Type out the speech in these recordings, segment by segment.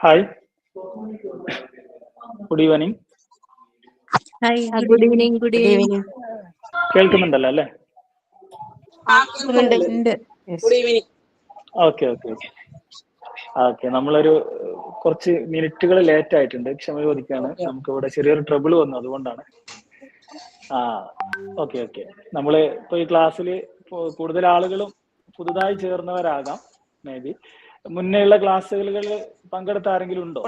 Hi, good evening. Good evening. Good evening. കേൾക്കുന്നുണ്ടല്ലോ അല്ലേ? Good evening. Okay okay okay okay. നമ്മളൊരു കുറച്ച് മിനിറ്റുകൾ ലേറ്റ് ആയിട്ടുണ്ട്, ക്ഷമ ചോദിക്കാണ്. നമുക്ക് ഇവിടെ ചെറിയൊരു ട്രബിൾ വന്നു, അതുകൊണ്ടാണ്. Okay okay. നമ്മള് ഇപ്പൊ ഈ ക്ലാസ്സിൽ കൂടുതൽ ആളുകളും പുതുതായി ചേർന്നവരാകാം. മേ ബി മുന്നേയുള്ള ക്ലാസ്സുകളിൽ പങ്കെടുത്ത ആരെങ്കിലും ഉണ്ടോ?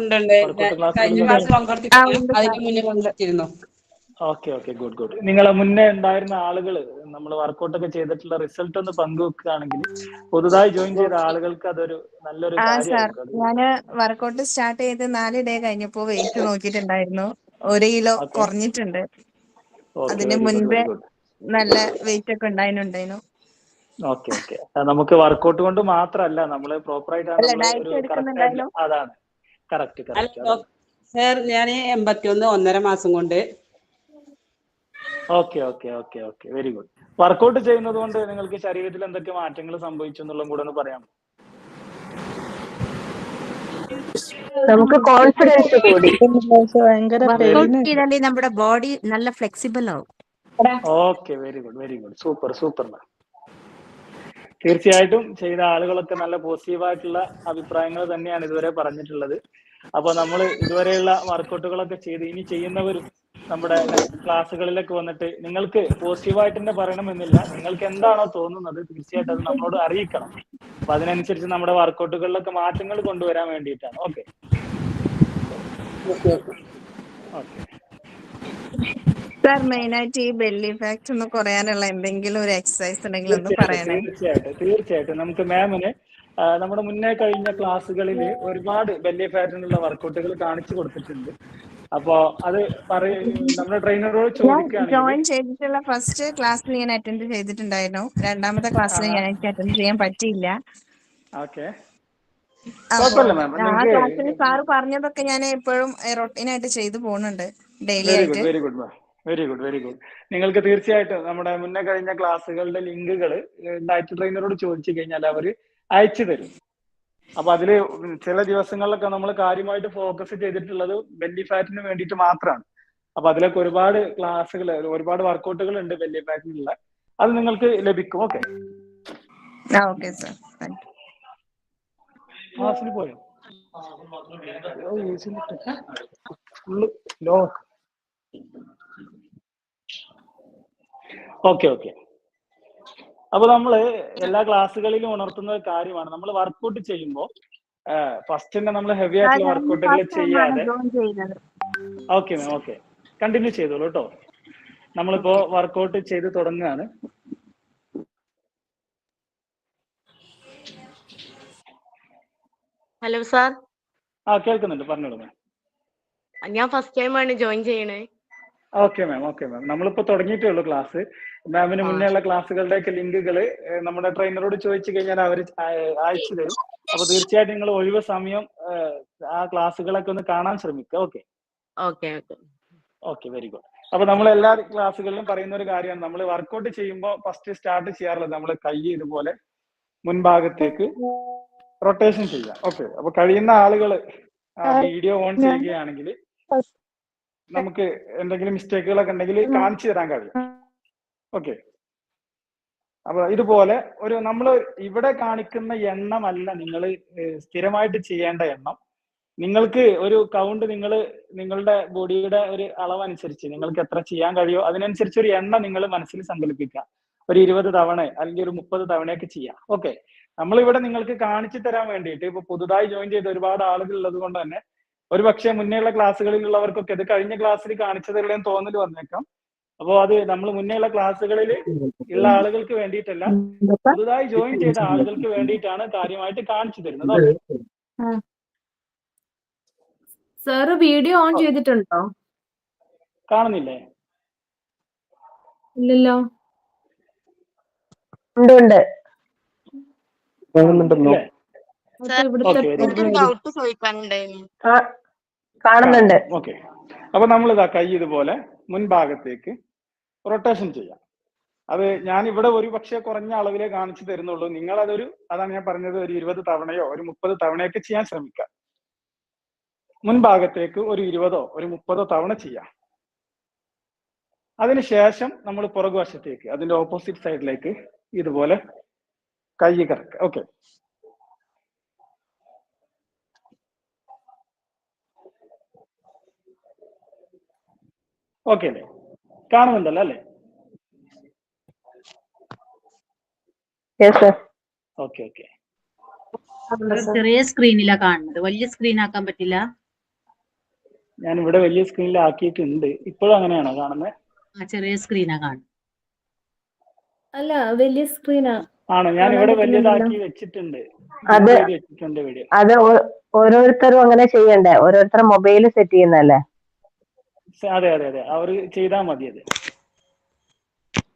Okay okay, good good. നിങ്ങളെ മുന്നേ ഉണ്ടായിരുന്ന ആളുകൾ നമ്മൾ വർക്കൗട്ടൊക്കെ ചെയ്തിട്ടുള്ള റിസൾട്ട് ഒന്ന് പങ്കുവെക്കുകയാണെങ്കിൽ പുതുതായി ജോയിൻ ചെയ്ത ആളുകൾക്ക് അതൊരു നല്ലൊരു കാര്യമായിരിക്കും. ഞാന് വർക്കൗട്ട് സ്റ്റാർട്ട് ചെയ്ത് 4 ഡേ കഴിഞ്ഞപ്പോ വെയിറ്റ് നോക്കിയിട്ടുണ്ടായിരുന്നു, 1 കിലോ കുറഞ്ഞിട്ടുണ്ട്. അതിന് മുൻപേ നല്ല വെയിറ്റ് ഒക്കെ ഉണ്ടായിരുന്നു. Okay okay. നമുക്ക് വർക്കൗട്ട് കൊണ്ട് മാത്രമല്ല, നമ്മള് പ്രോപ്പർ ആയിട്ടാണ്. അതാണ് കറക്റ്റ് കറക്റ്റ്. സാർ ഞാൻ 81 1.5 മാസം കൊണ്ട്. Okay okay okay okay, very good. Workout ചെയ്യുന്നത് കൊണ്ട് നിങ്ങൾക്ക് ശരീരത്തിൽ എന്തൊക്കെ മാറ്റങ്ങൾ സംഭവിച്ചു എന്നുള്ളതും കൂടെ ഒന്ന് പറയാം. നമുക്ക് കോൺഫിഡൻസ് കൂടി. നമ്മുടെ ബോഡി നല്ല ഫ്ലെക്സിബിൾ ആവും. Okay, very good very good, super super. തീർച്ചയായിട്ടും ചെയ്ത ആളുകളൊക്കെ നല്ല പോസിറ്റീവായിട്ടുള്ള അഭിപ്രായങ്ങൾ തന്നെയാണ് ഇതുവരെ പറഞ്ഞിട്ടുള്ളത്. അപ്പൊ നമ്മൾ ഇതുവരെയുള്ള വർക്കൗട്ടുകളൊക്കെ ചെയ്ത് ഇനി ചെയ്യുന്നവരും നമ്മുടെ നെക്സ്റ്റ് ക്ലാസ്സുകളിലൊക്കെ വന്നിട്ട് നിങ്ങൾക്ക് പോസിറ്റീവായിട്ട് തന്നെ പറയണമെന്നില്ല, നിങ്ങൾക്ക് എന്താണോ തോന്നുന്നത് തീർച്ചയായിട്ടും അത് നമ്മളോട് അറിയിക്കണം. അപ്പൊ അതിനനുസരിച്ച് നമ്മുടെ വർക്കൗട്ടുകളിലൊക്കെ മാറ്റങ്ങൾ കൊണ്ടുവരാൻ വേണ്ടിയിട്ടാണ്. Okay okay. സാർ, മെയിൻ ആയിട്ട് ഈ ബെല്ലി ഫാറ്റ് ഒന്ന് കുറയാനുള്ള എന്തെങ്കിലും ഒരു എക്സസൈസ് ഉണ്ടെങ്കിൽ ഒന്ന് പറയണേ. തീർച്ചയായിട്ടും നമുക്ക് മാമിന് നമ്മുടെ മുന്നേ കഴിഞ്ഞ ക്ലാസ്സുകളിൽ ഒരുപാട് ബെല്ലി ഫാറ്റിനുള്ള വർക്കൗട്ടുകൾ കാണിച്ചു കൊടുത്തിട്ടുണ്ട്. അപ്പോ അത് നമ്മുടെ ട്രെയിനറോട് ചോദിക്കുകയാണെങ്കിൽ, ജോയിൻ ചെയ്തിട്ടുള്ള ഫസ്റ്റ് ക്ലാസ്സിൽ ഞാൻ അറ്റൻഡ് ചെയ്തിട്ടുണ്ടായിരുന്നു. രണ്ടാമത്തെ ക്ലാസ്സിൽ എനിക്ക് അറ്റൻഡ് ചെയ്യാൻ പറ്റിയില്ല. ഓക്കെ, ആ ക്ലാസ്സിൽ സാറ് പറഞ്ഞതൊക്കെ ഞാൻ എപ്പോഴും റൊട്ടീനായിട്ട് ചെയ്തു പോകുന്നുണ്ട്, ഡെയിലി ആയിട്ട്. Very good very good very good. നിങ്ങൾക്ക് തീർച്ചയായിട്ടും നമ്മുടെ മുന്നേ കഴിഞ്ഞ ക്ലാസ്സുകളുടെ ലിങ്കുകൾ ഡയറ്റ് ട്രെയിനറോട് ചോദിച്ചു കഴിഞ്ഞാൽ അവര് അയച്ചു തരും. അപ്പൊ അതില് ചില ദിവസങ്ങളിലൊക്കെ നമ്മൾ കാര്യമായിട്ട് ഫോക്കസ് ചെയ്തിട്ടുള്ളത് ബെല്ലി ഫാറ്റിന് വേണ്ടിയിട്ട് മാത്രമാണ്. അപ്പൊ അതിലൊക്കെ ഒരുപാട് ക്ലാസ്സുകൾ, ഒരുപാട് വർക്കൗട്ടുകൾ ഉണ്ട് ബെല്ലി ഫാറ്റിനുള്ള, അത് നിങ്ങൾക്ക് ലഭിക്കും. Okay sir. ക്ലാസ്സിൽ പോയോ? Okay okay. അപ്പൊ നമ്മള് എല്ലാ ക്ലാസ്സുകളിലും ഉണർത്തുന്ന ഒരു കാര്യമാണ്, നമ്മൾ വർക്കൗട്ട് ചെയ്യുമ്പോൾ ഫസ്റ്റ് തന്നെ നമ്മൾ ഹെവി ആയിട്ടുള്ള വർക്കൗട്ടുകൾ ചെയ്യാതെ. ഓക്കെ മാം, ഓക്കെ, കണ്ടിന്യൂ ചെയ്തോളൂ കേട്ടോ. നമ്മളിപ്പോ വർക്കൗട്ട് ചെയ്ത് തുടങ്ങുകയാണ്. Hello sir. കേൾക്കുന്നുണ്ട്, പറഞ്ഞോളൂ മാം. ഞാൻ ഫസ്റ്റ് ടൈം ആണ് ജോയിൻ ചെയ്യണേ. Okay ma'am, okay ma'am. നമ്മളിപ്പോ തുടങ്ങിയിട്ടേ ഉള്ളൂ ക്ലാസ്. മാമിന് മുന്നേ ഉള്ള ക്ലാസ്സുകളുടെയൊക്കെ ലിങ്കുകൾ നമ്മുടെ ട്രെയിനറോട് ചോദിച്ചു കഴിഞ്ഞാൽ അവർ അയച്ചു തരും. അപ്പൊ തീർച്ചയായിട്ടും നിങ്ങൾ ഒഴിവ് സമയം ആ ക്ലാസ്സുകളൊക്കെ ഒന്ന് കാണാൻ ശ്രമിക്കുക. Okay okay okay okay, very good. അപ്പൊ നമ്മൾ എല്ലാ ക്ലാസ്സുകളിലും പറയുന്ന ഒരു കാര്യമാണ്, നമ്മൾ വർക്കൗട്ട് ചെയ്യുമ്പോൾ ഫസ്റ്റ് സ്റ്റാർട്ട് ചെയ്യാറുള്ളത് നമ്മൾ കൈ ഇതുപോലെ മുൻഭാഗത്തേക്ക് റൊട്ടേഷൻ ചെയ്യാം. ഓക്കെ, അപ്പൊ കഴിയുന്ന ആളുകൾ വീഡിയോ ഓൺ ചെയ്യുകയാണെങ്കിൽ നമുക്ക് എന്തെങ്കിലും മിസ്റ്റേക്കുകളൊക്കെ ഉണ്ടെങ്കിൽ കാണിച്ചു തരാൻ കഴിയും. ഓക്കെ, അപ്പൊ ഇതുപോലെ ഒരു നമ്മൾ ഇവിടെ കാണിക്കുന്ന എണ്ണമല്ല നിങ്ങൾ സ്ഥിരമായിട്ട് ചെയ്യേണ്ട എണ്ണം. നിങ്ങൾക്ക് ഒരു കൗണ്ട്, നിങ്ങളുടെ ബോഡിയുടെ ഒരു അളവനുസരിച്ച് നിങ്ങൾക്ക് എത്ര ചെയ്യാൻ കഴിയുമോ അതിനനുസരിച്ച് ഒരു എണ്ണ നിങ്ങൾ മനസ്സിൽ സങ്കല്പിക്കുക. ഒരു 20 തവണ അല്ലെങ്കിൽ ഒരു 30 തവണയൊക്കെ ചെയ്യാം. ഓക്കെ, നമ്മളിവിടെ നിങ്ങൾക്ക് കാണിച്ചു തരാൻ വേണ്ടിയിട്ട് ഇപ്പൊ പുതുതായി ജോയിൻ ചെയ്ത ഒരുപാട് ആളുകൾ ഉള്ളത് കൊണ്ട് തന്നെ ഒരു പക്ഷേ മുന്നേയുള്ള ക്ലാസ്സുകളിലുള്ളവർക്കൊക്കെ ഇത് കഴിഞ്ഞ ക്ലാസ്സിൽ കാണിച്ചതല്ലേന്ന് തോന്നൽ വന്നേക്കാം. അപ്പോ അത് നമ്മൾ മുന്നേയുള്ള ക്ലാസ്സുകളിൽ ഉള്ള ആളുകൾക്ക് വേണ്ടിയിട്ടല്ല, പുതുതായി ജോയിൻ ചെയ്ത ആളുകൾക്ക് വേണ്ടിയിട്ടാണ് കാര്യമായിട്ട് കാണിച്ചു തരുന്നത്. ഓക്കെ സാർ, വീഡിയോ ഓൺ ചെയ്തിട്ടുണ്ടോ? കാണുന്നില്ലേ? ഇല്ലല്ലോ. ഉണ്ട്. കാണുന്നുണ്ട്. ഓക്കെ, അപ്പൊ നമ്മൾ ഇതാ കൈ ഇതുപോലെ മുൻഭാഗത്തേക്ക് റൊട്ടേഷൻ ചെയ്യാം. അത് ഞാൻ ഇവിടെ ഒരു പക്ഷേ കുറഞ്ഞ അളവിലേ കാണിച്ചു തരുന്നുള്ളൂ. നിങ്ങൾ അതാണ് ഞാൻ പറഞ്ഞത്, ഒരു 20 തവണയോ ഒരു 30 തവണയൊക്കെ ചെയ്യാൻ ശ്രമിക്കുക. മുൻഭാഗത്തേക്ക് ഒരു 20ഓ ഒരു 30ഓ തവണ ചെയ്യാം. അതിനുശേഷം നമ്മൾ പുറകുവശത്തേക്ക് അതിന്റെ ഓപ്പോസിറ്റ് സൈഡിലേക്ക് ഇതുപോലെ കൈ കറക്കുക. ഓക്കെ, ഓക്കെ അല്ലേ? കാണുന്നുണ്ടല്ലോ അല്ലേ? Okay okay. ചെറിയ സ്ക്രീനിലാ കാണുന്നത്, വലിയ സ്ക്രീൻ ആക്കാൻ പറ്റില്ല. ഞാൻ ഇവിടെ വലിയ സ്ക്രീനിൽ ആക്കിയിട്ടുണ്ട്. ഇപ്പോഴും അങ്ങനെയാണോ കാണുന്നത്? ചെറിയ സ്ക്രീനാ കാണുന്നത്. അല്ല, വലിയ സ്ക്രീനാ. ആണ്, ഞാൻ ഇവിടെ വലിയതാക്കി വെച്ചിട്ടുണ്ട്. അത് വീഡിയോ അത് ഓരോരുത്തരും അങ്ങനെ ചെയ്യണ്ടേ? ഓരോരുത്തരും മൊബൈൽ സെറ്റ് ചെയ്യുന്നല്ലേ? അതെ അതെ അതെ, അവർ ചെയ്താൽ മതി അത്.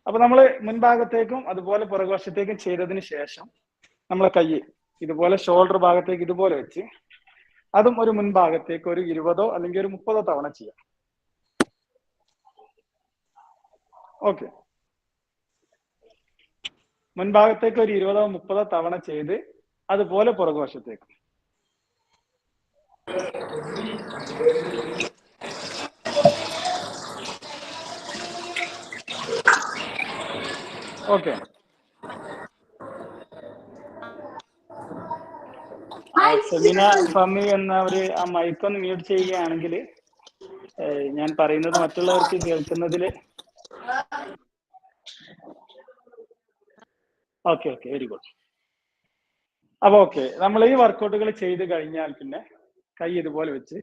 അപ്പൊ നമ്മൾ മുൻഭാഗത്തേക്കും അതുപോലെ പുറകുവശത്തേക്കും ചെയ്തതിന് ശേഷം നമ്മളെ കൈ ഇതുപോലെ ഷോൾഡർ ഭാഗത്തേക്ക് ഇതുപോലെ വെച്ച് അതും ഒരു മുൻഭാഗത്തേക്ക് ഒരു 20ഓ അല്ലെങ്കിൽ ഒരു 30ഓ തവണ ചെയ്യാം. ഓക്കെ, മുൻഭാഗത്തേക്ക് ഒരു 20ഓ 30ഓ തവണ ചെയ്ത് അതുപോലെ പുറകുവശത്തേക്ക്. ഓക്കെ, സെമിന ഫമി എന്നവര് ആ മൈക്കൊന്ന് മ്യൂട്ട് ചെയ്യുകയാണെങ്കിൽ ഞാൻ പറയുന്നത് മറ്റുള്ളവർക്ക് കേൾക്കുന്നതിൽ. Okay okay, very good. അപ്പൊ ഓക്കെ, നമ്മൾ ഈ വർക്കൗട്ടുകൾ ചെയ്ത് കഴിഞ്ഞാൽ പിന്നെ കൈ ഇതുപോലെ വെച്ച്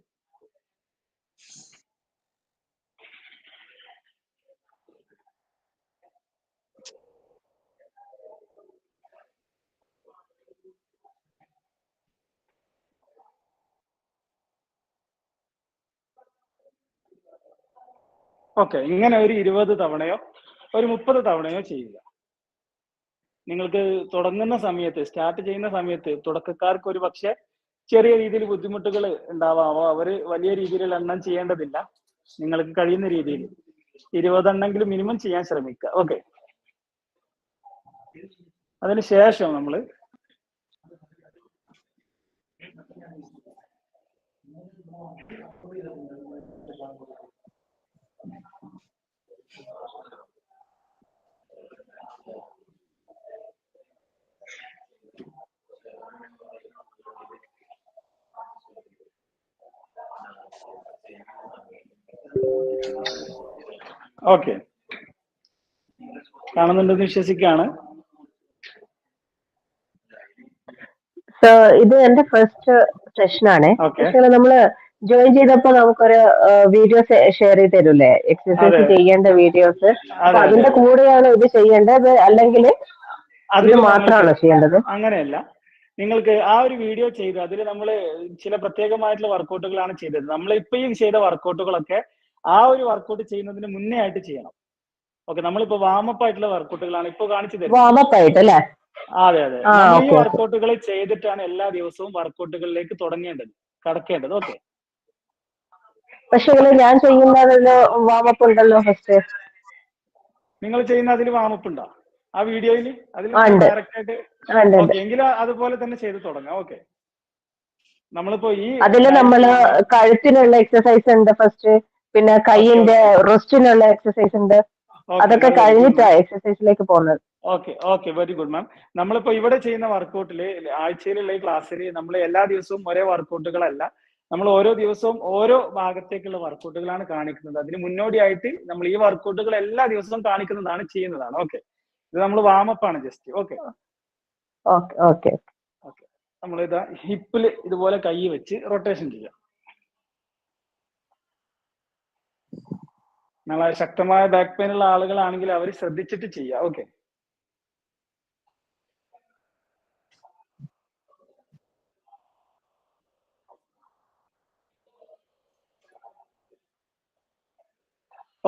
ഓക്കെ, ഇങ്ങനെ ഒരു 20 തവണയോ ഒരു 30 തവണയോ ചെയ്യുക. നിങ്ങൾക്ക് തുടങ്ങുന്ന സമയത്ത്, സ്റ്റാർട്ട് ചെയ്യുന്ന സമയത്ത് തുടക്കക്കാർക്ക് ഒരു പക്ഷെ ചെറിയ രീതിയിൽ ബുദ്ധിമുട്ടുകൾ ഉണ്ടാവാം. അവര് വലിയ രീതിയിൽ എണ്ണം ചെയ്യേണ്ടതില്ല. നിങ്ങൾക്ക് കഴിയുന്ന രീതിയിൽ 20 എണ്ണെങ്കിലും മിനിമം ചെയ്യാൻ ശ്രമിക്കുക. ഓക്കെ, അതിനുശേഷം നമ്മൾ ഓക്കെ, കാണുന്നുണ്ടെന്ന് വിശ്വസിക്കുകയാണ്. ഇത് എന്റെ ഫസ്റ്റ് സെഷനാണ്. ഓക്കെ, പക്ഷേ നമ്മള് ജോയിൻ ചെയ്തപ്പോ നമുക്കൊരു വീഡിയോ ഷെയർ ചെയ്ത് തരൂലേ, എക്സസൈസ് ചെയ്യേണ്ട വീഡിയോസ്? അപ്പൊ അതിന്റെ കൂടെയാണ് ഇത് ചെയ്യേണ്ടത്, അല്ലെങ്കിൽ ഇത് മാത്രമാണോ ചെയ്യേണ്ടത്? അങ്ങനെയല്ല, നിങ്ങൾക്ക് ആ ഒരു വീഡിയോ ചെയ്ത് അതിൽ നമ്മൾ ചില പ്രത്യേകമായിട്ടുള്ള വർക്കൗട്ടുകളാണ് ചെയ്തത്. നമ്മൾ ഇപ്പൊ ഈ ചെയ്ത വർക്കൗട്ടുകളൊക്കെ ആ ഒരു വർക്കൗട്ട് ചെയ്യുന്നതിന് മുന്നേ ആയിട്ട് ചെയ്യണം. ഓക്കെ, നമ്മളിപ്പോ വാമപ്പ് ആയിട്ടുള്ള വർക്കൗട്ടുകളാണ് ഇപ്പൊ കാണിച്ചു തരുന്നത്. വാമപ്പ് ആയിട്ട് അല്ലേ? അതെ അതെ, നമ്മൾ ഈ വർക്കൗട്ടുകൾ ചെയ്തിട്ടാണ് എല്ലാ ദിവസവും വർക്കൗട്ടുകളിലേക്ക് കടക്കേണ്ടത്. ഓക്കെ, പക്ഷെ ഞാൻ ചെയ്യുന്നതിൽ വാമപ്പ് ഉണ്ടല്ലോ ഫസ്റ്റ്. നിങ്ങൾ ചെയ്യുന്ന അതിൽ വാമപ്പ് ഉണ്ടോ ആ വീഡിയോയിൽ? അതിൽ ഡയറക്റ്റ് ആയിട്ട്? ഓക്കെ, എങ്കിലും അതുപോലെ തന്നെ ചെയ്ത് തുടങ്ങാം. ഓക്കെ, നമ്മളിപ്പോ അതില് നമ്മള് കഴുത്തിനുള്ള എക്സസൈസ് ഉണ്ട് ഫസ്റ്റ്, പിന്നെ കൈയിന്റെ റിസ്റ്റിനുള്ള എക്സസൈസ് ഉണ്ട്. അതൊക്കെ കഴിഞ്ഞിട്ടാ എക്സസൈസിലേക്ക് പോകുന്നത്. ഓക്കെ ഓക്കെ, വെരി ഗുഡ് മാം. നമ്മളിപ്പോ ഇവിടെ ചെയ്യുന്ന വർക്കൗട്ടില് ആഴ്ചയിലുള്ള ഈ ക്ലാസ്സിൽ നമ്മൾ എല്ലാ ദിവസവും ഒരേ വർക്കൗട്ടുകളല്ല, നമ്മൾ ഓരോ ദിവസവും ഓരോ ഭാഗത്തേക്കുള്ള വർക്കൗട്ടുകളാണ് കാണിക്കുന്നത്. അതിന് മുന്നോടിയായിട്ട് നമ്മൾ ഈ വർക്കൗട്ടുകൾ എല്ലാ ദിവസവും ചെയ്യുന്നതാണ്. ഓക്കെ, ഇത് നമ്മൾ വാമപ്പ് ആണ് just. Okay okay okay okay, നമ്മൾ ഇതാ ഹിപ്പിൽ ഇതുപോലെ കൈ വെച്ച് റൊട്ടേഷൻ ചെയ്യാം. നമ്മളെ ശക്തമായ ബാക്ക് പെയിൻ ഉള്ള ആളുകളാണെങ്കിൽ അവർ ശ്രദ്ധിച്ചിട്ട് ചെയ്യാം. ഓക്കെ,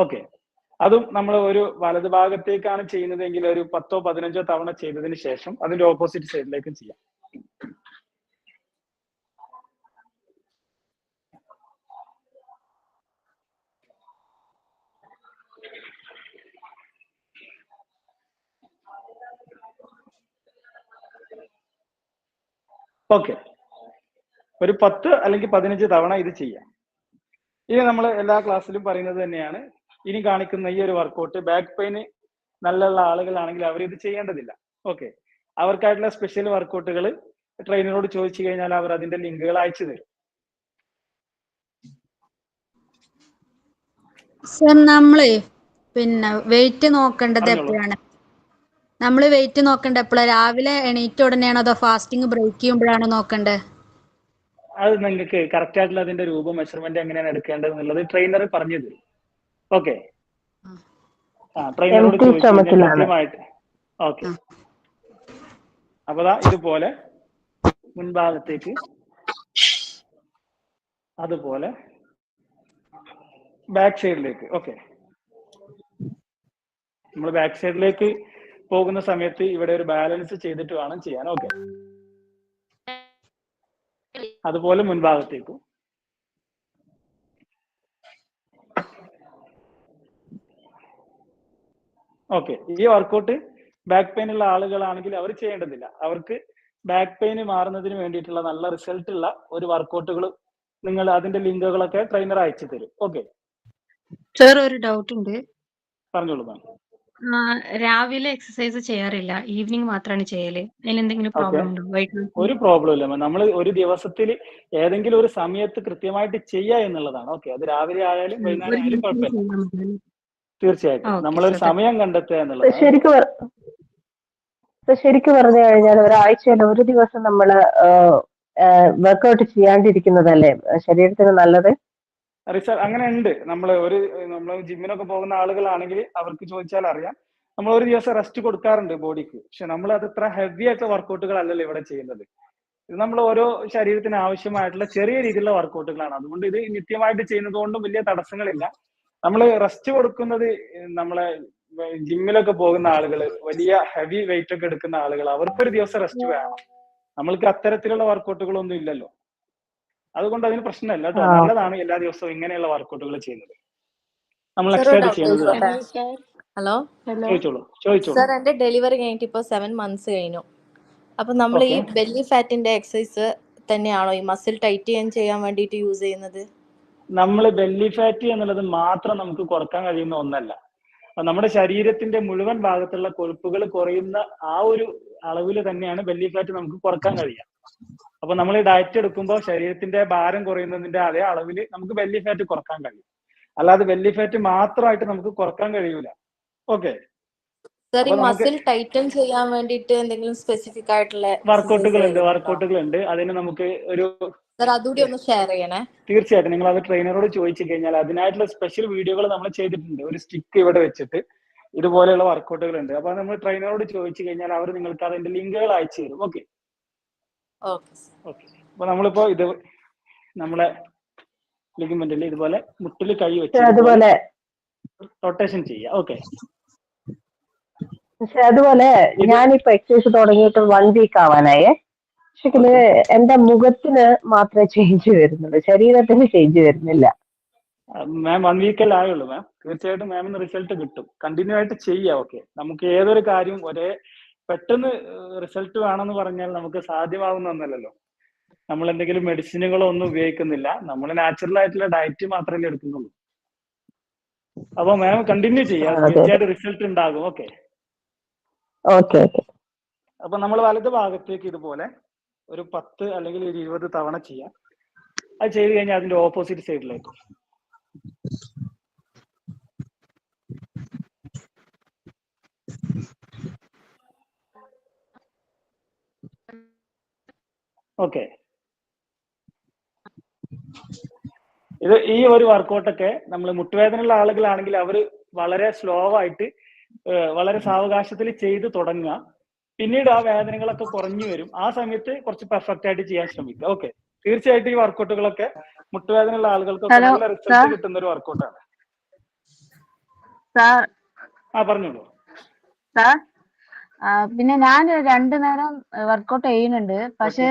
ഓക്കെ, അതും നമ്മൾ ഒരു വലതു ഭാഗത്തേക്കാണ് ചെയ്യുന്നതെങ്കിൽ ഒരു 10ഓ 15ഓ തവണ ചെയ്തതിന് ശേഷം അതിന്റെ ഓപ്പോസിറ്റ് സൈഡിലേക്കും ചെയ്യാം. ഓക്കെ, ഒരു 10 അല്ലെങ്കിൽ 15 തവണ ഇത് ചെയ്യാം. ഇനി നമ്മൾ എല്ലാ ക്ലാസ്സിലും പറയുന്നത് തന്നെയാണ്, ഇനി കാണിക്കുന്ന ഈ ഒരു വർക്കൗട്ട് ബാക്ക് പെയിന് നല്ല ആളുകളാണെങ്കിൽ അവർ ഇത് ചെയ്യേണ്ടതില്ല. ഓക്കെ, അവർക്കായിട്ടുള്ള സ്പെഷ്യൽ വർക്കൗട്ടുകൾ ട്രെയിനറോട് ചോദിച്ചു കഴിഞ്ഞാൽ അവർ അതിന്റെ ലിങ്കുകൾ അയച്ചു തരും. സർ നമ്മള് പിന്നെ വെയിറ്റ് നോക്കേണ്ടത് പറഞ്ഞോളൂ. എപ്പോഴാണ്? നമ്മള് വെയിറ്റ് നോക്കേണ്ടത് എപ്പോഴാണ്? രാവിലെ എണീറ്റ ഉടനെയാണോ അതോ ഫാസ്റ്റിംഗ് ബ്രേക്ക് ചെയ്യുമ്പോഴാണോ നോക്കേണ്ടത്? അത് നിങ്ങൾക്ക് കറക്റ്റ് ആയിട്ടുള്ള അതിന്റെ രൂപം മെഷർമെന്റ് എങ്ങനെയാണ് എടുക്കേണ്ടത് എന്നുള്ളത് ട്രെയിനർ പറഞ്ഞു തരും. ഓക്കെ, ട്രെയിനറോട് Empty ചോദിച്ചു കഴിഞ്ഞാൽ stomach-ലാണ്. കൃത്യമായിട്ട്. ഓക്കെ, അപ്പൊ ഇതുപോലെ മുൻഭാഗത്തേക്ക്, അതുപോലെ ബാക്ക് സൈഡിലേക്ക്. ഓക്കെ, നമ്മൾ ബാക്ക് സൈഡിലേക്ക് പോകുന്ന സമയത്ത് ഇവിടെ ഒരു ബാലൻസ് ചെയ്തിട്ട് വേണം ചെയ്യാൻ. ഓക്കെ, അതുപോലെ മുൻഭാഗത്തേക്കും. ഓക്കെ, ഈ വർക്കൗട്ട് ബാക്ക് പെയിൻ ഉള്ള ആളുകളാണെങ്കിൽ അവർ ചെയ്യേണ്ടതില്ല. അവർക്ക് ബാക്ക് പെയിൻ മാറുന്നതിന് വേണ്ടിയിട്ടുള്ള നല്ല റിസൾട്ട് ഉള്ള ഒരു വർക്കൗട്ടുകൾ നിങ്ങൾ അതിന്റെ ലിങ്കുകളൊക്കെ ട്രെയിനർ അയച്ചു തരും. ഓക്കെ, സർ ഒരു ഡൗട്ട് ഉണ്ട്. പറഞ്ഞോളൂ മാം. രാവിലെ എക്സസൈസ് ചെയ്യാറില്ല, ഈവനിങ് മാത്രമാണ് ചെയ്യല്. അതിൽ എന്തെങ്കിലും പ്രോബ്ലം ഉണ്ടോ? ഒരു പ്രോബ്ലം ഇല്ല മാം. നമ്മൾ ഒരു ദിവസത്തിൽ ഏതെങ്കിലും ഒരു സമയത്ത് കൃത്യമായിട്ട് ചെയ്യുക എന്നുള്ളതാണ്. ഓക്കെ, അത് രാവിലെ ആയാലും വൈകുന്നേരം ആയാലും കുഴപ്പമില്ല. തീർച്ചയായിട്ടും നമ്മളൊരു സമയം കണ്ടെത്തുക എന്നുള്ളത്. ശരിക്കും പറഞ്ഞു കഴിഞ്ഞാൽ ഒരാഴ്ചയിൽ ഒരു ദിവസം നമ്മള് വർക്കൗട്ട് ചെയ്യാണ്ടിരിക്കുന്നതല്ലേ ശരീരത്തിന് നല്ലത്? അങ്ങനെ ഉണ്ട്. നമ്മൾ ജിമ്മിനൊക്കെ പോകുന്ന ആളുകളാണെങ്കിൽ അവർക്ക് ചോദിച്ചാൽ അറിയാം. നമ്മൾ ഒരു ദിവസം റെസ്റ്റ് കൊടുക്കാറുണ്ട് ബോഡിക്ക്. പക്ഷെ നമ്മൾ അത് ഇത്ര ഹെവി ആയിട്ടുള്ള വർക്കൗട്ടുകൾ അല്ലല്ലോ ഇവിടെ ചെയ്യുന്നത്. ഇത് നമ്മൾ ഓരോ ശരീരത്തിന് ആവശ്യമായിട്ടുള്ള ചെറിയ രീതിയിലുള്ള വർക്കൗട്ടുകളാണ്. അതുകൊണ്ട് ഇത് നിത്യമായിട്ട് ചെയ്യുന്നത് കൊണ്ടും വലിയ തടസ്സങ്ങളില്ല. നമ്മൾ റെസ്റ്റ് കൊടുക്കുന്നത് നമ്മളെ ജിമ്മിലൊക്കെ പോകുന്ന ആളുകൾ, വലിയ ഹെവി വെയിറ്റ് ഒക്കെ എടുക്കുന്ന ആളുകൾ, അവർക്കൊരു ദിവസം റെസ്റ്റ് വേണം. നമ്മൾക്ക് അത്തരത്തിലുള്ള വർക്കൗട്ടുകളൊന്നും ഇല്ലല്ലോ. അതുകൊണ്ട് അതിന് പ്രശ്നമല്ല കേട്ടോ. നല്ലതാണ് എല്ലാ ദിവസവും ഇങ്ങനെയുള്ള വർക്കൗട്ടുകൾ ചെയ്യുന്നത്. നമ്മൾ എക്സസൈസ് ചെയ്യുന്നത്. ഹലോ ചോദിച്ചോളൂ. സർ, എന്റെ ഡെലിവറി കഴിഞ്ഞിട്ട് ഇപ്പൊ 7 months കഴിഞ്ഞു. അപ്പൊ നമ്മൾ ഈ ബെല്ലി ഫാറ്റിന്റെ എക്സസൈസ് തന്നെയാണോ ഈ മസിൽ ടൈറ്റ് ചെയ്യാൻ വേണ്ടിയിട്ട് യൂസ് ചെയ്യുന്നത്? നമ്മൾ ബെല്ലി ഫാറ്റ് എന്നുള്ളത് മാത്രം നമുക്ക് കുറക്കാൻ കഴിയുന്ന ഒന്നല്ല. നമ്മുടെ ശരീരത്തിന്റെ മുഴുവൻ ഭാഗത്തുള്ള കൊഴുപ്പുകൾ കുറയുന്ന ആ ഒരു അളവിൽ തന്നെയാണ് ബെല്ലി ഫാറ്റ് നമുക്ക് കുറക്കാൻ കഴിയുക. അപ്പൊ നമ്മൾ ഡയറ്റ് എടുക്കുമ്പോൾ ശരീരത്തിന്റെ ഭാരം കുറയുന്നതിന്റെ അതേ അളവിൽ നമുക്ക് ബെല്ലി ഫാറ്റ് കുറക്കാൻ കഴിയും. അല്ലാതെ ബെല്ലി ഫാറ്റ് മാത്രമായിട്ട് നമുക്ക് കുറക്കാൻ കഴിയൂല. ഓക്കെ, സർ, ഈ മസിൽ ടൈറ്റൻ ചെയ്യാൻ വേണ്ടിയിട്ട് എന്തെങ്കിലും സ്പെസിഫിക് ആയിട്ടുള്ള വർക്കൗട്ടുകൾ ഉണ്ട്. അതിന് നമുക്ക് ഒരു സർ അതുകൂടി ഒന്ന് ഷെയർ ചെയ്യണേ. തീർച്ചയായിട്ടും നിങ്ങൾ അത് ട്രെയിനറോട് ചോദിച്ചു കഴിഞ്ഞാൽ അതിനായിട്ടുള്ള സ്പെഷ്യൽ വീഡിയോകൾ നമ്മൾ ചെയ്തിട്ടുണ്ട്. ഒരു സ്റ്റിക്ക് ഇവിടെ വെച്ചിട്ട് ഇതുപോലെയുള്ള വർക്കൗട്ടുകൾ ഉണ്ട്. അപ്പൊ നമ്മൾ ട്രെയിനറോട് ചോദിച്ചു കഴിഞ്ഞാൽ അവർ നിങ്ങൾക്ക് അതിന്റെ ലിങ്കുകൾ അയച്ചു തരും. ഓക്കെ, അപ്പൊ നമ്മളിപ്പോ ഇത് നമ്മളെ ലിഗമെന്റിൽ ഇതുപോലെ മുട്ടിൽ കൈ വെച്ച് അതുപോലെ റൊട്ടേഷൻ ചെയ്യുക. ഓക്കെ, പക്ഷെ അതുപോലെ ഞാനിപ്പോ എക്സസൈസ് തുടങ്ങിയിട്ട് 1 week ആവാനായേ. പക്ഷെ എന്റെ മുഖത്തിന് മാത്രമേ ചേഞ്ച് വരുന്നുള്ളൂ, ശരീരത്തിന് ചേഞ്ച് വരുന്നില്ല. മാം 1 week ആയുള്ളൂ മാം. തീർച്ചയായിട്ടും മാമിന് റിസൾട്ട് കിട്ടും. കണ്ടിന്യൂ ആയിട്ട് ചെയ്യുക. ഓക്കെ, നമുക്ക് ഏതൊരു കാര്യം പെട്ടെന്ന് റിസൾട്ട് വേണമെന്ന് പറഞ്ഞാൽ നമുക്ക് സാധ്യമാവുന്ന ഒന്നല്ലല്ലോ. നമ്മൾ എന്തെങ്കിലും മെഡിസിനുകളോ ഒന്നും ഉപയോഗിക്കുന്നില്ല. നമ്മൾ നാച്ചുറൽ ആയിട്ടുള്ള ഡയറ്റ് മാത്രമേ എടുക്കുന്നുള്ളൂ. അപ്പൊ മാം കണ്ടിന്യൂ ചെയ്യാം, തീർച്ചയായിട്ടും റിസൾട്ട് ഉണ്ടാകും. ഓക്കെ, അപ്പൊ നമ്മൾ വലത് ഭാഗത്തേക്ക് ഇതുപോലെ ഒരു 10 അല്ലെങ്കിൽ ഒരു 20 തവണ ചെയ്യാം. അത് ചെയ്ത് കഴിഞ്ഞാൽ അതിന്റെ ഓപ്പോസിറ്റ് സൈഡിലേക്ക്. ഓക്കെ, ഈ ഒരു വർക്കൗട്ടൊക്കെ നമ്മൾ മുട്ടുവേദനയുള്ള ആളുകളാണെങ്കിൽ അവർ വളരെ സ്ലോ ആയിട്ട് വളരെ സാവകാശത്തിൽ ചെയ്ത് തുടങ്ങുക. പിന്നീട് ആ വേദനകളൊക്കെ കുറഞ്ഞു വരും. ആ സമയത്ത് കുറച്ച് പെർഫെക്റ്റ് ആയിട്ട് ചെയ്യാൻ ശ്രമിക്കുക. ഓക്കെ, തീർച്ചയായിട്ടും ഈ വർക്കൗട്ടുകളൊക്കെ മുട്ടുവേദനയുള്ള ആളുകൾക്കൊക്കെ നല്ല റിസൾട്ട് കിട്ടുന്ന ഒരു വർക്കൗട്ടാണ്. പറഞ്ഞോളൂ. പിന്നെ ഞാൻ 2 നേരം വർക്കൗട്ട് ചെയ്യുന്നുണ്ട്. പക്ഷെ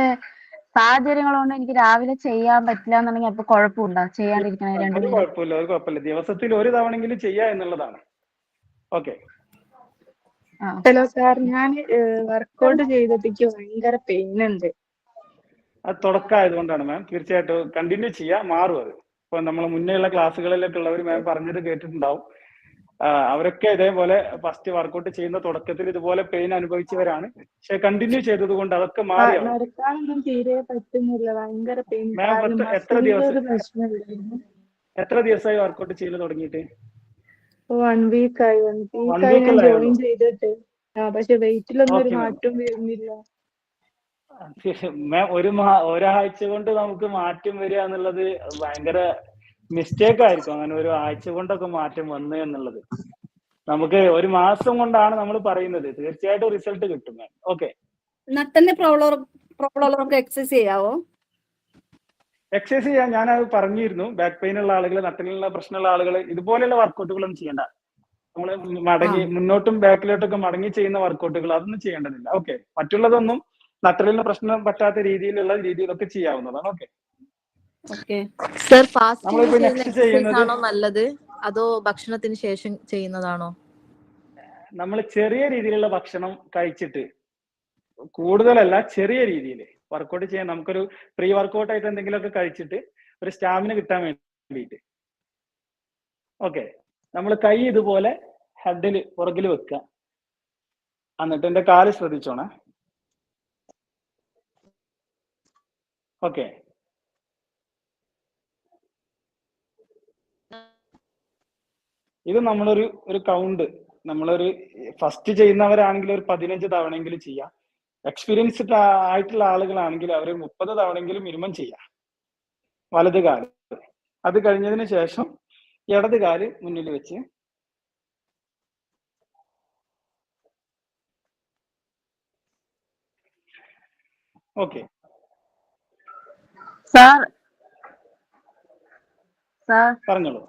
സാഹചര്യങ്ങൾ കൊണ്ട് എനിക്ക് രാവിലെ ചെയ്യാൻ പറ്റില്ല എന്നുണ്ടെങ്കിൽ അപ്പൊ കുഴപ്പമുണ്ടോ ചെയ്യാണ്ടിരിക്കണേ? ഒരു കുഴപ്പമില്ല. ദിവസത്തിൽ ഒരു തവണെങ്കിലും ചെയ്യുക എന്നുള്ളതാണ്. ഓക്കെ, ഹലോ സാർ, ഞാൻ വർക്കൗട്ട് ചെയ്തിട്ട് എനിക്ക് ഭയങ്കര പെയിൻ ഉണ്ട്. അത് തുടക്കമായതുകൊണ്ടാണ് മാം. തീർച്ചയായിട്ടും കണ്ടിന്യൂ ചെയ്യുക, മാറും അത്. ഇപ്പൊ നമ്മൾ മുന്നേയുള്ള ക്ലാസ്സുകളിലൊക്കെ ഉള്ളവർ മാം പറഞ്ഞത് കേട്ടിട്ടുണ്ടാവും. അവരൊക്കെ ഇതേപോലെ ഫസ്റ്റ് വർക്കൗട്ട് ചെയ്യുന്ന തുടക്കത്തിൽ ഇതുപോലെ പെയിൻ അനുഭവിച്ചവരാണ്. പക്ഷെ കണ്ടിന്യൂ ചെയ്തത് കൊണ്ട് അതൊക്കെ മാറിയാവും. നടക്കാനൊന്നും തീരെ പറ്റുന്നില്ല, ഭയങ്കര പെയിൻ. മാം എത്ര ദിവസമായി വർക്കൗട്ട് ചെയ്ത് തുടങ്ങിയിട്ട്? 1 വീക്കായി. ഞാൻ ജോയിൻ ചെയ്തിട്ട്. പക്ഷെ വെയിറ്റിലൊന്നും ഒരു മാറ്റം വരുന്നില്ല. മാം ഒരാഴ്ച കൊണ്ട് നമുക്ക് മാറ്റം വരിക എന്നുള്ളത് ഭയങ്കര മിസ്റ്റേക്ക് ആയിരിക്കും. അങ്ങനെ ഒരു ആഴ്ച കൊണ്ടൊക്കെ മാറ്റം വന്നു എന്നുള്ളത്. നമുക്ക് 1 മാസം കൊണ്ടാണ് നമ്മൾ പറയുന്നത്. തീർച്ചയായിട്ടും റിസൾട്ട് കിട്ടും മാം. ഓക്കെ. നട്ടന്റെ പ്രോബ്ലം എക്സസൈസ് ചെയ്യാവോ? എക്സസൈസ് ചെയ്യാൻ ഞാനത് പറഞ്ഞിരുന്നു. ബാക്ക് പെയിൻ ഉള്ള ആളുകൾ, നട്ടലിനുള്ള പ്രശ്നമുള്ള ആളുകൾ ഇതുപോലെയുള്ള വർക്കൗട്ടുകളൊന്നും ചെയ്യേണ്ട. നമ്മൾ മടങ്ങി മുന്നോട്ടും ബാക്കിലോട്ടൊക്കെ മടങ്ങി ചെയ്യുന്ന വർക്കൗട്ടുകൾ അതൊന്നും ചെയ്യേണ്ടതില്ല. ഓക്കെ. മറ്റുള്ളതൊന്നും നട്ടലിന് പ്രശ്നം പറ്റാത്ത രീതിയിലൊക്കെ ചെയ്യാവുന്നതാണ്. ഓക്കെ. സർ ഫാസ്റ്റിംഗ് നമ്മളിപ്പോ ചെയ്യുന്ന നെക്സ്റ്റ് എക്സസൈസ് ചെയ്യുന്നത് ആണോ നല്ലത് അതോ ഭക്ഷണത്തിന് ശേഷം ചെയ്യുന്നതാണോ? നമ്മൾ ചെറിയ രീതിയിലുള്ള ഭക്ഷണം കഴിച്ചിട്ട്, കൂടുതലല്ല ചെറിയ രീതിയിൽ വർക്കൗട്ട് ചെയ്യാൻ, നമുക്കൊരു പ്രീ വർക്കൗട്ട് ആയിട്ട് എന്തെങ്കിലുമൊക്കെ കഴിച്ചിട്ട് ഒരു സ്റ്റാമിന കിട്ടാൻ വേണ്ടിയിട്ട്. ഓക്കെ. നമ്മൾ കൈ ഇതുപോലെ ഹെഡിൽ പുറകിൽ വെക്കുക. എന്നിട്ട് എന്റെ കാല് ശ്രദ്ധിച്ചോണേ. ഓക്കെ. ഇത് നമ്മളൊരു കൗണ്ട്, നമ്മളൊരു ഫസ്റ്റ് ചെയ്യുന്നവരാണെങ്കിൽ ഒരു 15 തവണയെങ്കിലും ചെയ്യാം. എക്സ്പീരിയൻസ്ഡ് ആയിട്ടുള്ള ആളുകളാണെങ്കിൽ അവർ 30 തവണയെങ്കിലും മിനിമം ചെയ്യാം. വലത് കാല്. അത് കഴിഞ്ഞതിന് ശേഷം ഇടത് കാല് മുന്നിൽ വെച്ച് ഓക്കെ. പറഞ്ഞോളൂ.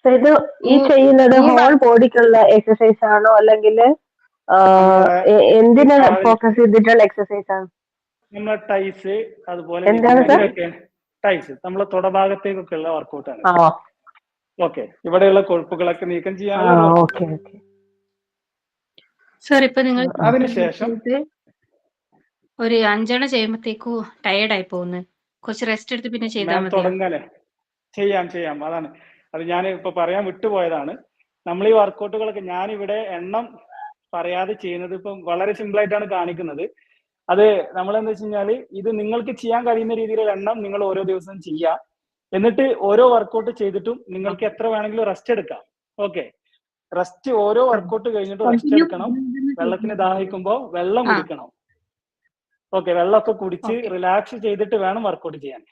ഇത് ഈ ചെയ്യുന്നത് ഹോൾ ബോഡിക്കുള്ള എക്സസൈസ് ആണോ അല്ലെങ്കിൽ എന്തിനെ ഫോക്കസ് ചെയ്തിട്ടുള്ള എക്സസൈസ് ആണ്? നമ്മളെ ടൈസ്, അതുപോലെ ടൈസ് നമ്മളെ തൊടഭാഗത്തേക്കൊക്കെ ഉള്ള വർക്കൗട്ടാണ്. ഓക്കെ. ഇവിടെയുള്ള കൊഴുപ്പുകളൊക്കെ നീക്കം ചെയ്യാനുള്ള. സർ ഇപ്പൊ നിങ്ങൾ അതിനുശേഷം ഒരു 5 എണ്ണം ചെയ്യുമ്പോഴത്തേക്കും ടയേർഡ് ആയി പോകുന്നു. കുറച്ച് റെസ്റ്റ് എടുത്ത് പിന്നെ ചെയ്താൽ മതി. തുടങ്ങാല്ലേ? ചെയ്യാം. അതാണ് അത് ഞാൻ ഇപ്പൊ പറയാൻ വിട്ടുപോയതാണ്. നമ്മൾ ഈ വർക്കൗട്ടുകളൊക്കെ ഞാനിവിടെ എണ്ണം പറയാതെ ചെയ്യുന്നത് ഇപ്പം വളരെ സിമ്പിൾ ആയിട്ടാണ് കാണിക്കുന്നത്. അത് നമ്മളെന്താ വെച്ച് കഴിഞ്ഞാല് ഇത് നിങ്ങൾക്ക് ചെയ്യാൻ കഴിയുന്ന രീതിയിലുള്ള എണ്ണം നിങ്ങൾ ഓരോ ദിവസവും ചെയ്യാം. എന്നിട്ട് ഓരോ വർക്കൗട്ട് ചെയ്തിട്ടും നിങ്ങൾക്ക് എത്ര വേണമെങ്കിലും റെസ്റ്റ് എടുക്കാം. ഓക്കെ. റെസ്റ്റ് ഓരോ വർക്കൗട്ട് കഴിഞ്ഞിട്ട് റെസ്റ്റ് എടുക്കണം. വെള്ളത്തിന് ദാഹിക്കുമ്പോൾ വെള്ളം കുടിക്കണം. ഓക്കെ. വെള്ളമൊക്കെ കുടിച്ച് റിലാക്സ് ചെയ്തിട്ട് വേണം വർക്കൗട്ട് ചെയ്യാൻ.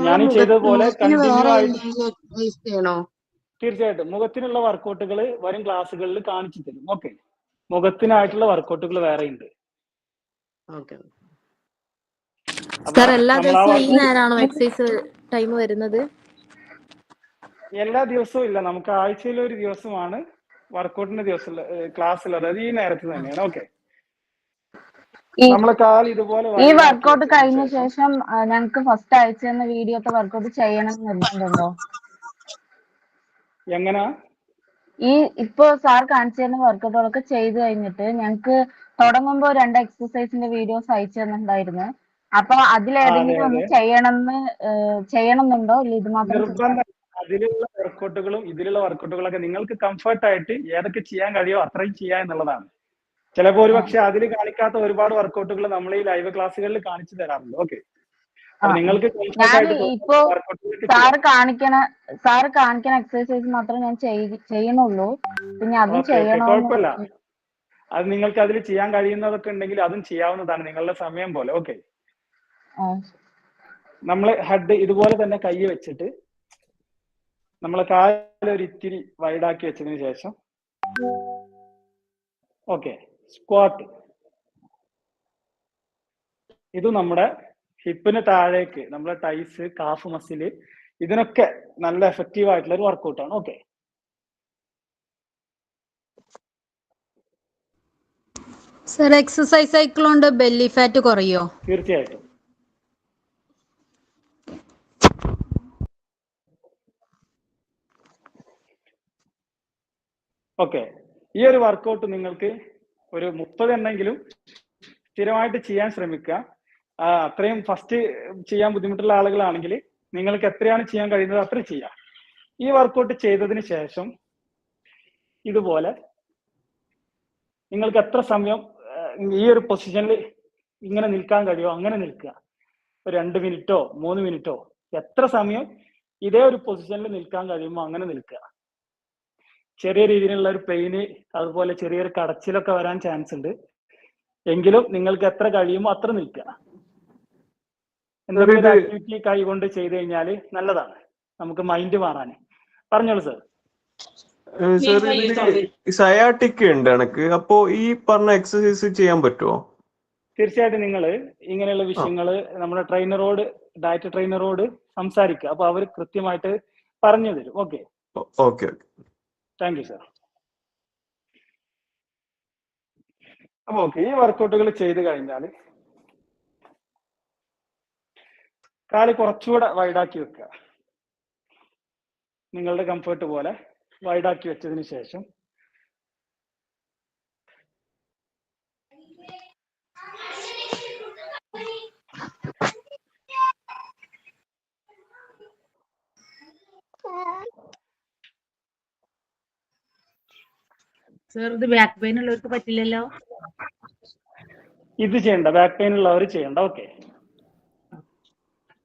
ഞാൻ ചെയ്തതുപോലെ കണ്ടിന്യൂ ആയിട്ട് തീർച്ചയായിട്ടും മുഖത്തിനുള്ള വർക്കൗട്ടുകൾ വരും ക്ലാസ്സുകളിൽ കാണിച്ചു തരും. ഓക്കെ. മുഖത്തിനായിട്ടുള്ള വർക്കൗട്ടുകൾ വേറെ ഉണ്ട്. സർ എല്ലാ ദിവസവും ഈ നേരമാണോ എക്സസൈസ് ടൈം വരുന്നത്? എല്ലാ ദിവസവും ഇല്ല. നമുക്ക് ആഴ്ചയിൽ ഒരു ദിവസമാണ് വർക്കൗട്ടിന്റെ ദിവസം ക്ലാസ് ഉള്ളത്. അത് ഈ നേരത്ത് തന്നെയാണ്. ഓക്കെ. നമ്മളെ കാൽ ഇതുപോലെ ഈ വർക്കൗട്ട് കഴിഞ്ഞ ശേഷം ഞങ്ങൾക്ക് ഫസ്റ്റ് അയച്ചു തന്ന വീഡിയോത്തെ വർക്കൗട്ട് ചെയ്യണം നിർബന്ധമുണ്ടോ? എങ്ങനാ? ഈ ഇപ്പൊ സാർ കാണിച്ചു തരുന്ന വർക്കൗട്ടുകളൊക്കെ ചെയ്ത് കഴിഞ്ഞിട്ട് ഞങ്ങൾക്ക് തുടങ്ങുമ്പോ 2 എക്സസൈസിന്റെ വീഡിയോസ് അയച്ചു തന്നിട്ടുണ്ടായിരുന്നു. അപ്പൊ അതിലേതെങ്കിലും ഒന്ന് ചെയ്യണമെന്നുണ്ടോ? ഇല്ല ഇത് മാത്രം? അതിലുള്ള വർക്കൗട്ടുകളും ഇതിലുള്ള വർക്കൗട്ടുകളൊക്കെ നിങ്ങൾക്ക് കംഫർട്ട് ആയിട്ട് ഏതൊക്കെ ചെയ്യാൻ കഴിയുമോ അത്രയും ചെയ്യാ എന്നുള്ളതാണ്. ചിലപ്പോൾ ഒരു പക്ഷെ അതിൽ കാണിക്കാത്ത ഒരുപാട് വർക്കൗട്ടുകൾ നമ്മൾ ഈ ലൈവ് ക്ലാസ്സുകളിൽ കാണിച്ചു തരാറുണ്ട്. ഓക്കെ. നിങ്ങൾക്ക് ഇപ്പോ സാറ് കാണിക്കണ എക്സസൈസ് മാത്രമേ ഞാൻ ചെയ്യുന്നുള്ളൂ. പിന്നെ അതും ചെയ്യണോ? കുഴപ്പമില്ല. അത് നിങ്ങൾക്ക് അതിൽ ചെയ്യാൻ കഴിയുന്നതൊക്കെ ഉണ്ടെങ്കിൽ അതും ചെയ്യാവുന്നതാണ് നിങ്ങളുടെ സമയം പോലെ. ഓക്കെ. നമ്മൾ ഹെഡ് ഇതുപോലെ തന്നെ കൈ വെച്ചിട്ട് നമ്മളെ കാലൊരു ഇത്തിരി വൈഡാക്കി വെച്ചതിന് ശേഷം ഓക്കെ സ്ക്വാട്ട്. ഇത് നമ്മുടെ ഹിപ്പിന് താഴേക്ക് നമ്മുടെ ടൈസ്, കാഫ് മസില് ഇതിനൊക്കെ നല്ല എഫക്റ്റീവ് ആയിട്ടുള്ള ഒരു വർക്കൗട്ടാണ്. ഓക്കെ. സർ എക്സസൈസ് സൈക്കിൾ കൊണ്ട് ബെല്ലി ഫാറ്റ് കുറയോ? തീർച്ചയായിട്ടും. ഓക്കെ. ഈ ഒരു വർക്കൗട്ട് നിങ്ങൾക്ക് ഒരു 30 എണ്ണെങ്കിലും സ്ഥിരമായിട്ട് ചെയ്യാൻ ശ്രമിക്കുക. അത്രയും ഫസ്റ്റ് ചെയ്യാൻ ബുദ്ധിമുട്ടുള്ള ആളുകളാണെങ്കിൽ നിങ്ങൾക്ക് എത്രയാണ് ചെയ്യാൻ കഴിയുന്നത് അത്ര ചെയ്യാം. ഈ വർക്കൗട്ട് ചെയ്തതിന് ശേഷം ഇതുപോലെ നിങ്ങൾക്ക് എത്ര സമയം ഈ ഒരു പൊസിഷനിൽ ഇങ്ങനെ നിൽക്കാൻ കഴിയുമോ അങ്ങനെ നിൽക്കുക. ഒരു 2 മിനിറ്റോ 3 മിനിറ്റോ എത്ര സമയം ഇതേ ഒരു പൊസിഷനിൽ നിൽക്കാൻ കഴിയുമോ അങ്ങനെ നിൽക്കുക. ചെറിയ രീതിയിലുള്ള ഒരു പെയിന് അതുപോലെ ചെറിയൊരു കടച്ചിലൊക്കെ വരാൻ ചാൻസ് ഉണ്ട്. എങ്കിലും നിങ്ങൾക്ക് എത്ര കഴിയുമോ അത്ര നിൽക്കുക. എന്തെങ്കിലും ആക്ടിവിറ്റി കൈ കൊണ്ട് ചെയ്ത് കഴിഞ്ഞാൽ നല്ലതാണ്, നമുക്ക് മൈൻഡ് മാറാൻ. പറഞ്ഞോളൂ സർ. സയാട്ടിക് ഉണ്ട് എനിക്ക്. അപ്പോ ഈ പറഞ്ഞ എക്സസൈസ് ചെയ്യാൻ പറ്റുമോ? തീർച്ചയായിട്ടും നിങ്ങൾ ഇങ്ങനെയുള്ള വിഷയങ്ങൾ നമ്മുടെ ഡയറ്റ് ട്രെയിനറോട് സംസാരിക്കുക. അപ്പൊ അവർ കൃത്യമായിട്ട് പറഞ്ഞു തരും. Okay okay thank you sir. അപ്പൊ ഓക്കെ, ഈ വർക്കൗട്ടുകൾ ചെയ്ത് കഴിഞ്ഞാൽ കാല് കുറച്ചുകൂടെ വൈഡാക്കി വെക്കുക. നിങ്ങളുടെ കംഫർട്ട് പോലെ വൈഡാക്കി വെച്ചതിന് ശേഷം സർ ഇത് ബാക്ക് പെയിൻ ഉള്ളവർക്ക് പറ്റില്ലല്ലോ. ഇത് ചെയ്യണ്ട, ബാക്ക് പെയിൻ ഉള്ളവർ ചെയ്യണ്ട. ഓക്കെ,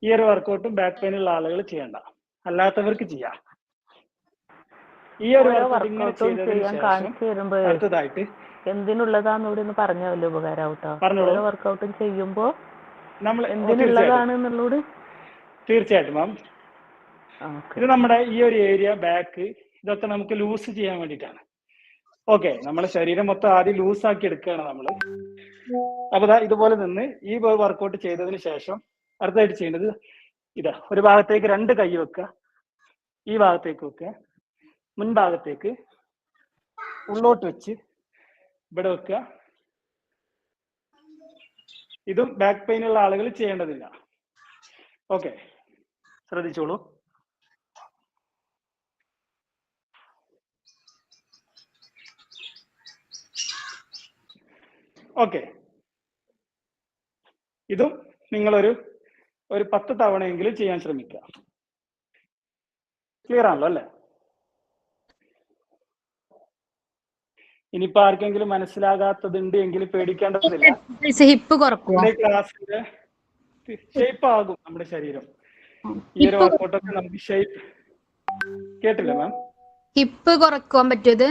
ഈ ഒരു വർക്കൗട്ടും ബാക്ക് പെയിൻ ഉള്ള ആളുകൾ ചെയ്യണ്ട, അല്ലാത്തവർക്ക് ചെയ്യാം. ഈ ഒരു അടുത്തതായിട്ട് എന്തിനുള്ളതാന്നൂടെ ഒന്ന് പറഞ്ഞാൽ വലിയ ഉപകാരാവട്ടോ. ഓരോ വർക്കൗട്ടും ചെയ്യുമ്പോ നമ്മൾ എന്തിനുള്ളതാണെന്നുള്ളത്. തീർച്ചയായിട്ടും മാം, ഇത് നമ്മുടെ ഈ ഒരു ഏരിയ ബാക്ക് ഇതൊക്കെ നമുക്ക് ലൂസ് ചെയ്യാൻ വേണ്ടിയിട്ടാണ്. ഓക്കെ, നമ്മളെ ശരീരം മൊത്തം ആദ്യം ലൂസ് ആക്കി എടുക്കുകയാണ് നമ്മള്. അപ്പൊ ഇതുപോലെ നിന്ന് ഈ വർക്കൗട്ട് ചെയ്തതിന് ശേഷം അടുത്തായിട്ട് ചെയ്യേണ്ടത് ഇതാ, ഒരു ഭാഗത്തേക്ക് 2 കൈ വെക്കുക, ഈ ഭാഗത്തേക്ക് വെക്കുക, മുൻഭാഗത്തേക്ക് ഉള്ളോട്ട് വെച്ച് ഇവിടെ വെക്കുക. ഇതും ബാക്ക് പെയിൻ ഉള്ള ആളുകൾ ചെയ്യേണ്ടതില്ല. ഓക്കെ, ശ്രദ്ധിച്ചോളൂ. ഓക്കെ, ഇതും നിങ്ങളൊരു 10 തവണയെങ്കിലും ചെയ്യാൻ ശ്രമിക്കുക. ക്ലിയർ ആണല്ലോ അല്ലേ? ഇനിയിപ്പോ ആർക്കെങ്കിലും മനസ്സിലാകാത്തതുണ്ട് എങ്കിൽ പേടിക്കേണ്ടതില്ല. ക്ലാസ്സിന്റെ ഷേപ്പ് ആകും നമ്മുടെ ശരീരം. ഈ ഒരു വർക്കൗട്ടൊക്കെ നമുക്ക് ഷേപ്പ്. കേട്ടില്ല മാം? ഹിപ്പ് കുറക്കാൻ പറ്റിയത്?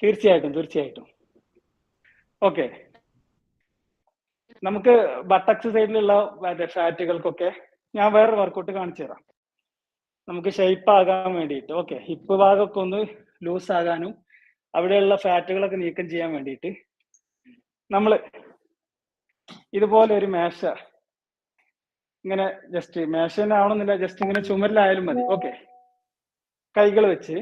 തീർച്ചയായിട്ടും. ഓക്കെ, നമുക്ക് ബട്ടക്സ് സൈഡിലുള്ള ഫാറ്റുകൾക്കൊക്കെ ഞാൻ വേറൊരു വർക്കൗട്ട് കാണിച്ചു തരാം, നമുക്ക് ഷേപ്പ് ആകാൻ വേണ്ടിയിട്ട്. ഓക്കെ, ഹിപ്പ് ഭാഗമൊക്കെ ഒന്ന് ലൂസ് ആകാനും അവിടെയുള്ള ഫാറ്റുകളൊക്കെ നീക്കം ചെയ്യാൻ വേണ്ടിയിട്ട് നമ്മൾ ഇതുപോലെ ഒരു മേശ ഇങ്ങനെ ജസ്റ്റ് മേശ തന്നെ ആവണമെന്നില്ല, ജസ്റ്റ് ഇങ്ങനെ ചുമരിലായാലും മതി. ഓക്കെ, കൈകൾ വെച്ച്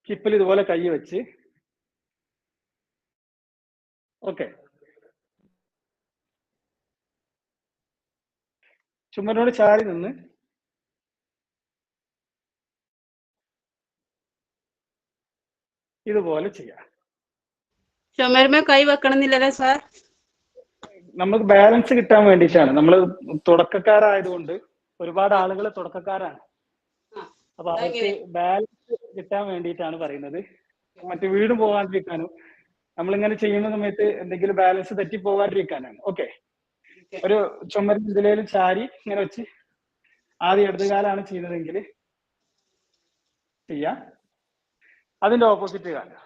ഹിപ്പിൽ ഇതുപോലെ കൈ വെച്ച് ഓക്കെ, ചുമരിനോട് ചാരി നിന്ന് ഇതുപോലെ ചെയ്യാം. ചുമരുമേ കൈ വെക്കണമെന്നില്ലല്ലോ സാർ? നമുക്ക് ബാലൻസ് കിട്ടാൻ വേണ്ടിയിട്ടാണ്. നമ്മൾ തുടക്കക്കാരായതുകൊണ്ട് ഒരുപാട് ആളുകൾ തുടക്കക്കാരാണ്. അപ്പൊ അവർക്ക് ബാലൻസ് കിട്ടാൻ വേണ്ടിയിട്ടാണ് പറയുന്നത്. മറ്റു വീട് പോകാണ്ടിരിക്കാനും നമ്മളിങ്ങനെ ചെയ്യുന്ന സമയത്ത് എന്തെങ്കിലും ബാലൻസ് തെറ്റി പോകാണ്ടിരിക്കാനാണ്. ഓക്കെ, ഒരു ചുമരിൽ ഇതിലേലും ചാരി ഇങ്ങനെ വെച്ച് ആദ്യം ഇടതുകാലാണ് ചെയ്യുന്നതെങ്കിൽ ചെയ്യാം. അതിന്റെ ഓപ്പോസിറ്റ് കാലം.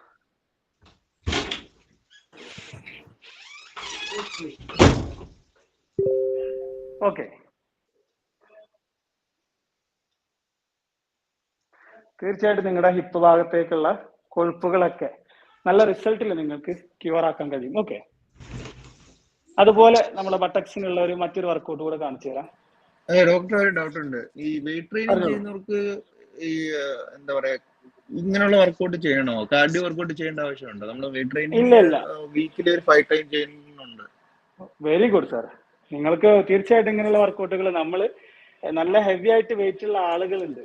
ഓക്കെ, തീർച്ചയായിട്ടും നിങ്ങളുടെ ഹിപ്പ് ഭാഗത്തേക്കുള്ള കൊഴുപ്പുകളൊക്കെ നല്ല റിസൾട്ടിൽ നിങ്ങൾക്ക് ക്യൂർ ആക്കാൻ കഴിയും. ഓക്കെ, അതുപോലെ നമ്മുടെ ബട്ടക്സിനുള്ള മറ്റൊരു വർക്കൗട്ട് കൂടെ കാണിച്ചു തരാം. അതെ ഡോക്ടർ, ഒരു ഡൗട്ട് ഉണ്ട്. ഈ വെയിറ്റ് ട്രെയിനിങ് ചെയ്യുന്നവർക്ക് ഈ എന്താ പറയാ ഇങ്ങനെയുള്ള വർക്കൗട്ട് ചെയ്യണോ? കാർഡിയോ വർക്കൗട്ട് ചെയ്യേണ്ട ആവശ്യമുണ്ടോ? നമ്മൾ വെയിറ്റ് ട്രെയിനിങ് വീക്കിലി ഒരു 5 ടൈം ചെയ്യുന്നുണ്ട്. Very good sir. നിങ്ങൾക്ക് തീർച്ചയായിട്ടും ഇങ്ങനെയുള്ള വർക്കൗട്ടുകൾ നമ്മൾ നല്ല ഹെവി ആയിട്ട് വെയിറ്റ് ഉള്ള ആളുകളുണ്ട്,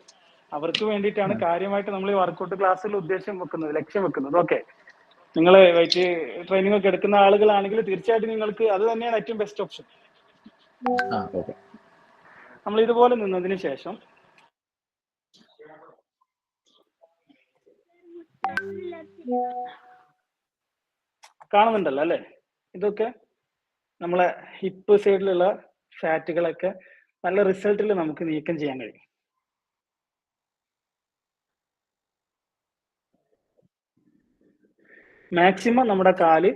അവർക്ക് വേണ്ടിയിട്ടാണ് കാര്യമായിട്ട് നമ്മൾ ഈ വർക്കൗട്ട് ക്ലാസ്സിൽ ലക്ഷ്യം വെക്കുന്നത്. ഓക്കെ, നിങ്ങൾ വെയിറ്റ് ട്രെയിനിങ് ഒക്കെ എടുക്കുന്ന ആളുകളാണെങ്കിൽ തീർച്ചയായിട്ടും നിങ്ങൾക്ക് അത് തന്നെയാണ് ഏറ്റവും ബെസ്റ്റ് ഓപ്ഷൻ. നമ്മൾ ഇതുപോലെ നിന്നതിന് ശേഷം കാണുന്നുണ്ടല്ലോ അല്ലേ? ഇതൊക്കെ നമ്മളെ ഹിപ്പ് സൈഡിലുള്ള ഫാറ്റുകളൊക്കെ നല്ല റിസൾട്ടിൽ നമുക്ക് നീക്കം ചെയ്യാൻ കഴിയും. മാക്സിമം നമ്മുടെ കാല്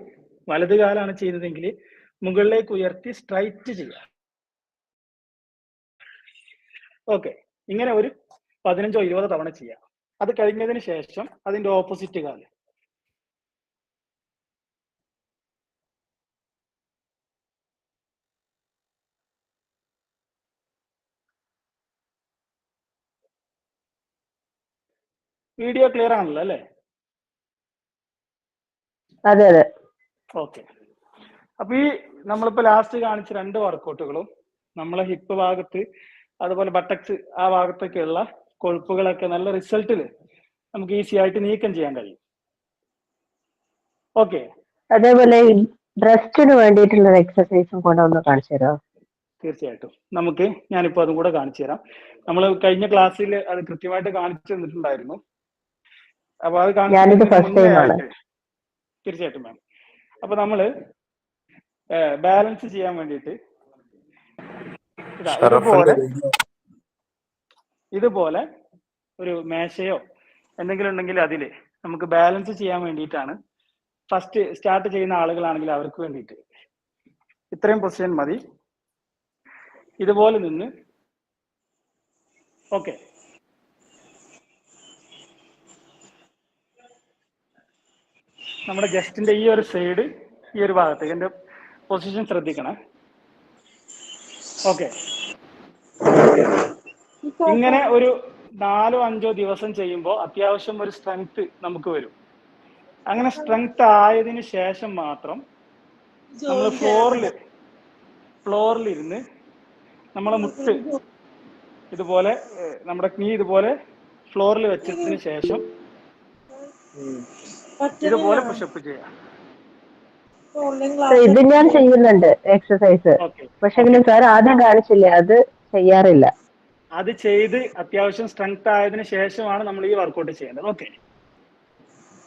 വലത് കാലാണ് ചെയ്തതെങ്കിൽ മുകളിലേക്ക് ഉയർത്തി സ്ട്രൈറ്റ് ചെയ്യുക. ഓക്കെ, ഇങ്ങനെ ഒരു 15-20 തവണ ചെയ്യാം. അത് കഴിഞ്ഞതിന് ശേഷം അതിന്റെ ഓപ്പോസിറ്റ് കാല് വീഡിയോ ക്ലിയർ ആണല്ലോ അല്ലേ? അതെ അതെ. ഓക്കെ, അപ്പൊ ഈ നമ്മളിപ്പോ ലാസ്റ്റ് കാണിച്ച 2 വർക്കൗട്ടുകളും നമ്മളെ ഹിപ്പ് ഭാഗത്ത് അതുപോലെ ബട്ടക്സ് ആ ഭാഗത്തൊക്കെയുള്ള കൊഴുപ്പുകളൊക്കെ നല്ല റിസൾട്ടില് നമുക്ക് ഈസി ആയിട്ട് നീക്കം ചെയ്യാൻ കഴിയും. ഓക്കെ, അതേപോലെ ബ്രസ്റ്റിന് വേണ്ടിയിട്ടുള്ള എക്സസൈസും കൂടെ ഒന്ന് കാണിച്ചു തരാമോ? തീർച്ചയായിട്ടും ഞാനിപ്പോ അതും കൂടെ കാണിച്ചു തരാം. നമ്മൾ കഴിഞ്ഞ ക്ലാസ്സിൽ അത് കൃത്യമായിട്ട് കാണിച്ചു തന്നിട്ടുണ്ടായിരുന്നു. അപ്പൊ അത് കാണിച്ചു മുന്നേ ആയിട്ട് തീർച്ചയായിട്ടും മാം. അപ്പൊ നമ്മള് ബാലൻസ് ചെയ്യാൻ വേണ്ടിയിട്ട് ഇതുപോലെ ഒരു മേശയോ എന്തെങ്കിലും ഉണ്ടെങ്കിൽ അതില് നമുക്ക് ബാലൻസ് ചെയ്യാൻ വേണ്ടിയിട്ടാണ്. ഫസ്റ്റ് സ്റ്റാർട്ട് ചെയ്യുന്ന ആളുകളാണെങ്കിൽ അവർക്ക് വേണ്ടിയിട്ട് ഇത്രയും പൊസിഷൻ മതി. ഇതുപോലെ നിന്ന് ഓക്കെ, നമ്മുടെ ജസ്റ്റിന്റെ ഈ ഒരു സൈഡ് ഈ ഒരു ഭാഗത്തേക്ക് എന്റെ പൊസിഷൻ ശ്രദ്ധിക്കണം. ഓക്കെ, ഇങ്ങനെ ഒരു 4-5 ദിവസം ചെയ്യുമ്പോൾ അത്യാവശ്യം ഒരു സ്ട്രെങ്ത് നമുക്ക് വരും. അങ്ങനെ സ്ട്രെങ്ത് ആയതിനു ശേഷം മാത്രം നമ്മൾ ഫ്ലോറിൽ ഇരുന്ന് നമ്മളെ മുട്ട് ഇതുപോലെ നമ്മുടെ knee ഇതുപോലെ ഫ്ലോറിൽ വെച്ചതിന് ശേഷം ഇതുപോലെ പുഷപ്പ് ചെയ്യാം. ഇത് ഞാൻ ചെയ്യുന്നുണ്ട് എക്സസൈസ്, പക്ഷെ സാർ ആദ്യം കാണിച്ചില്ലേ, അത് ചെയ്യാറില്ല. അത് ചെയ്ത് അത്യാവശ്യം സ്ട്രെങ്ത് ആയതിനു ശേഷമാണ് നമ്മൾ ഈ വർക്കൗട്ട് ചെയ്യേണ്ടത്. ഓക്കെ,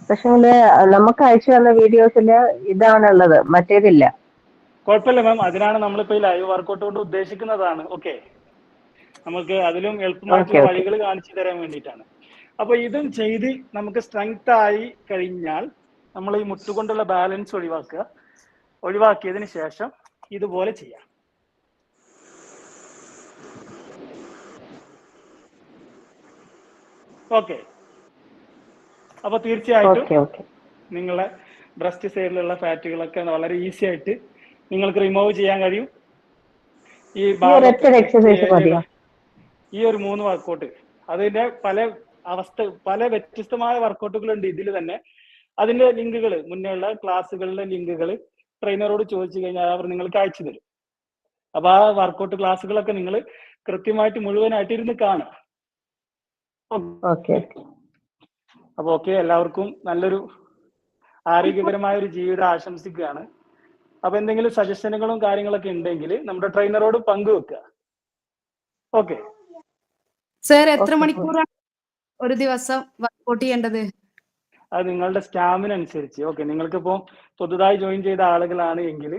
പക്ഷെ നമുക്ക് അയച്ചു തന്ന വീഡിയോസില് ഇതാണുള്ളത്, മറ്റേതില്ല. കുഴപ്പമില്ല മാം, അതിനാണ് നമ്മളിപ്പോ ഈ ലൈവ് വർക്കൗട്ട് കൊണ്ട് ഉദ്ദേശിക്കുന്നതാണ്. ഓക്കെ, നമുക്ക് അതിലും എളുപ്പമായിട്ടുള്ള വഴികൾ കാണിച്ചു തരാൻ വേണ്ടിയിട്ടാണ്. അപ്പൊ ഇതും ചെയ്ത് നമുക്ക് സ്ട്രെങ്ത് ആയി കഴിഞ്ഞാൽ നമ്മൾ ഈ മുട്ടുകൊണ്ടുള്ള ബാലൻസ് ഒഴിവാക്കിയതിന് ശേഷം ഇതുപോലെ ചെയ്യാം. ഓക്കെ, അപ്പൊ തീർച്ചയായിട്ടും നിങ്ങളെ ബ്രസ്റ്റ് സൈഡിലുള്ള ഫാറ്റുകളൊക്കെ വളരെ ഈസി ആയിട്ട് നിങ്ങൾക്ക് റിമൂവ് ചെയ്യാൻ കഴിയും. ഈ ഒരു 3 വർക്കൗട്ട് അതിന്റെ പല വ്യത്യസ്തമായ വർക്കൗട്ടുകൾ ഉണ്ട് ഇതിൽ തന്നെ. അതിന്റെ ലിങ്കുകൾ മുന്നേയുള്ള ക്ലാസ്സുകളിലെ ലിങ്കുകൾ ട്രെയിനറോട് ചോദിച്ചു കഴിഞ്ഞാൽ അവർ നിങ്ങൾക്ക് അയച്ചു തരും. അപ്പൊ ആ വർക്കൗട്ട് ക്ലാസ്സുകളൊക്കെ നിങ്ങൾ കൃത്യമായിട്ട് മുഴുവനായിട്ട് ഇരുന്ന് കാണുക. അപ്പൊ ഓക്കെ, എല്ലാവർക്കും നല്ലൊരു ആരോഗ്യകരമായ ഒരു ജീവിതം ആശംസിക്കുകയാണ്. അപ്പൊ എന്തെങ്കിലും സജഷനുകളും കാര്യങ്ങളൊക്കെ ഉണ്ടെങ്കിൽ നമ്മുടെ ട്രെയിനറോട് പങ്കുവെക്കുക. ഓക്കെ സർ, എത്ര മണിക്കൂറാണ് ഒരു ദിവസം വർക്കൗട്ട് ചെയ്യേണ്ടത്? അത് നിങ്ങളുടെ സ്റ്റാമിന അനുസരിച്ച്. ഓക്കെ, നിങ്ങൾക്കിപ്പോ പുതുതായി ജോയിൻ ചെയ്ത ആളുകളാണ് എങ്കിൽ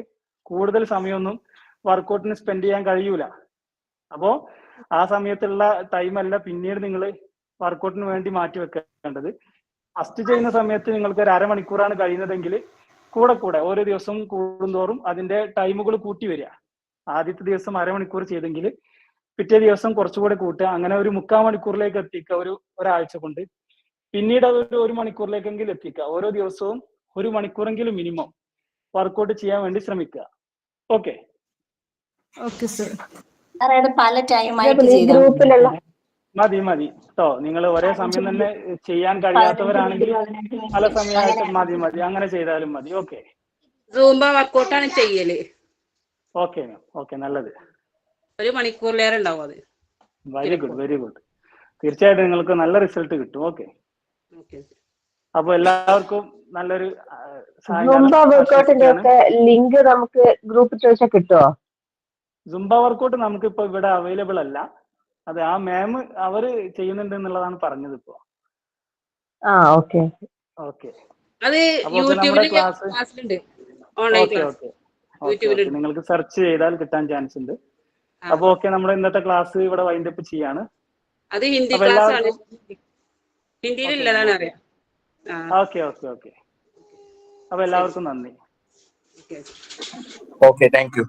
കൂടുതൽ സമയമൊന്നും വർക്കൗട്ടിന് സ്പെൻഡ് ചെയ്യാൻ കഴിയൂല. അപ്പോ ആ സമയത്തുള്ള ടൈമല്ല പിന്നീട് നിങ്ങൾ വർക്കൗട്ടിന് വേണ്ടി മാറ്റി വെക്കേണ്ടത്. ഫസ്റ്റ് ചെയ്യുന്ന സമയത്ത് നിങ്ങൾക്ക് ഒരു അരമണിക്കൂറാണ് കഴിയുന്നതെങ്കിൽ കൂടെ ഓരോ ദിവസവും കൂടുന്തോറും അതിന്റെ ടൈമുകൾ കൂട്ടി വരിക. ആദ്യത്തെ ദിവസം അരമണിക്കൂർ ചെയ്തെങ്കിൽ പിറ്റേ ദിവസം കുറച്ചുകൂടെ കൂട്ടുക, അങ്ങനെ ഒരു 3/4 മണിക്കൂറിലേക്ക് എത്തിക്കുക ഒരാഴ്ച കൊണ്ട്. പിന്നീട് അതൊരു 1 മണിക്കൂറിലേക്കെങ്കിലും എത്തിക്കുക. ഓരോ ദിവസവും 1 മണിക്കൂറെങ്കിലും മിനിമം വർക്കൗട്ട് ചെയ്യാൻ വേണ്ടി ശ്രമിക്കുക. ഓക്കെ മതി കേട്ടോ. നിങ്ങൾ ഒരേ സമയം തന്നെ ചെയ്യാൻ കഴിയാത്തവരാണെങ്കിൽ പല സമയമായിട്ട് മതി, അങ്ങനെ ചെയ്താലും മതി. ഓക്കെ, സൂംബ വർക്കൗട്ടാണ് ചെയ്യല്. ഓക്കെ മാം, ഓക്കെ, നല്ലത്. 1 മണിക്കൂറിലേറെ ഉണ്ടാവും അത്. Very good. തീർച്ചയായിട്ടും നിങ്ങൾക്ക് നല്ല റിസൾട്ട് കിട്ടും. ഓക്കെ, അപ്പൊ എല്ലാവർക്കും നല്ലൊരു സുംബ വർക്കൗട്ടിന്റെ ഒക്കെ ലിങ്ക് നമുക്ക് ഗ്രൂപ്പിൽ ചോദിച്ചാൽ കിട്ടുമോ? സുംബ വർക്കൗട്ട് നമുക്ക് ഇപ്പൊ ഇവിടെ അവൈലബിൾ അല്ല. അത് ആ മാം അവര് ചെയ്യുന്നുണ്ട് എന്നുള്ളതാണ് പറഞ്ഞത് ഇപ്പോ. Okay okay. അത് യൂട്യൂബിലുണ്ട്, ഓൺലൈൻ ക്ലാസ് നിങ്ങൾക്ക് സെർച്ച് ചെയ്താൽ കിട്ടാൻ ചാൻസ് ഉണ്ട്. അപ്പൊ ഓക്കെ, നമ്മുടെ ഇന്നത്തെ ക്ലാസ് ഇവിടെ വൈൻഡ് അപ്പ് ചെയ്യാണ്. അത് ഹിന്ദി ക്ലാസ് ആണ്, ഹിന്ദിയിലുള്ളതാണ് അറിയാം. Okay okay okay. അപ്പൊ എല്ലാവർക്കും നന്ദി. Okay, okay, thank you.